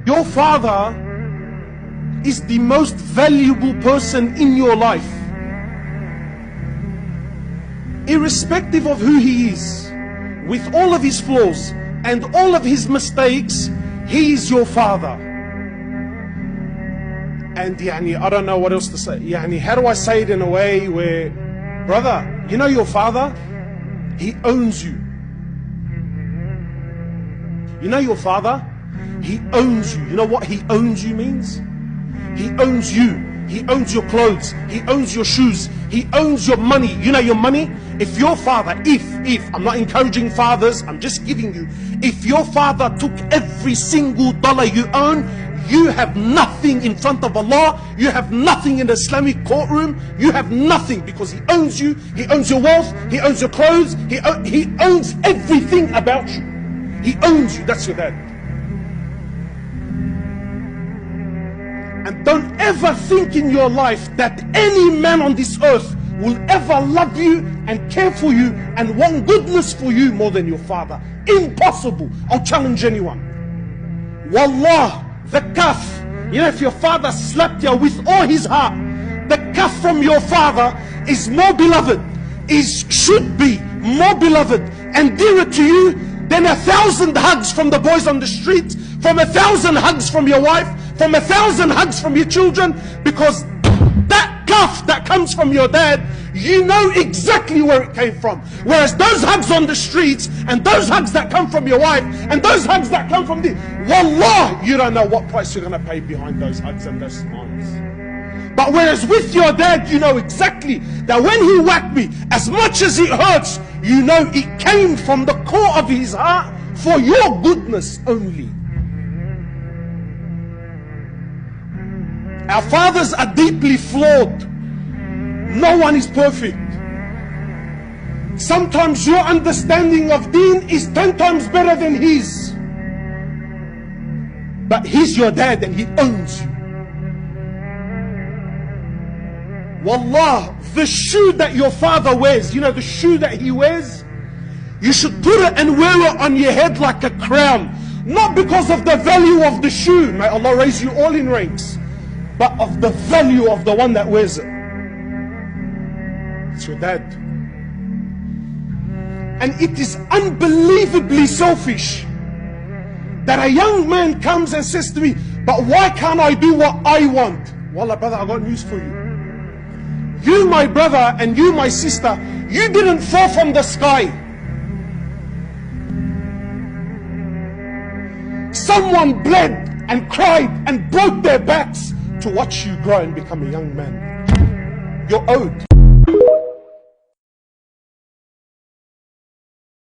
Your father is the most valuable person in your life. Irrespective of who he is, with all of his flaws and all of his mistakes, he is your father. And I don't know what else to say. How do I say it in a way where, brother, you know your father? He owns you. You know your father? He owns you. You know what he owns you means? He owns you. He owns your clothes. He owns your shoes. He owns your money. You know your money? If your father, I'm not encouraging fathers, I'm just giving you, if your father took every single dollar you own, you have nothing in front of Allah. You have nothing in the Islamic courtroom. You have nothing, because he owns you. He owns your wealth. He owns your clothes. He owns everything about you. He owns you. That's your dad. And don't ever think in your life that any man on this earth will ever love you and care for you and want goodness for you more than your father. Impossible. I'll challenge anyone. Wallah, the kaf, if your father slapped you with all his heart, the kaf from your father is more beloved, should be more beloved and dearer to you than 1,000 hugs from the boys on the street, from 1,000 hugs from your wife, from 1,000 hugs from your children, because that kaf that comes from your dad, you know exactly where it came from. Whereas those hugs on the streets, and those hugs that come from your wife, and those hugs that come from wallah, you don't know what price you're going to pay behind those hugs and those smiles. But whereas with your dad, you know exactly that when he whacked me, as much as it hurts, you know it came from the core of his heart for your goodness only. Our fathers are deeply flawed. No one is perfect. Sometimes your understanding of deen is 10 times better than his. But he's your dad and he owns you. Wallah, the shoe that your father wears, the shoe that he wears, you should put it and wear it on your head like a crown. Not because of the value of the shoe, may Allah raise you all in ranks, but of the value of the one that wears it. It's your dad. And it is unbelievably selfish that a young man comes and says to me, but why can't I do what I want? Wallah, brother, I got news for you. You, my brother, and you, my sister, you didn't fall from the sky. Someone bled and cried and broke their backs to watch you grow and become a young man. You're owed.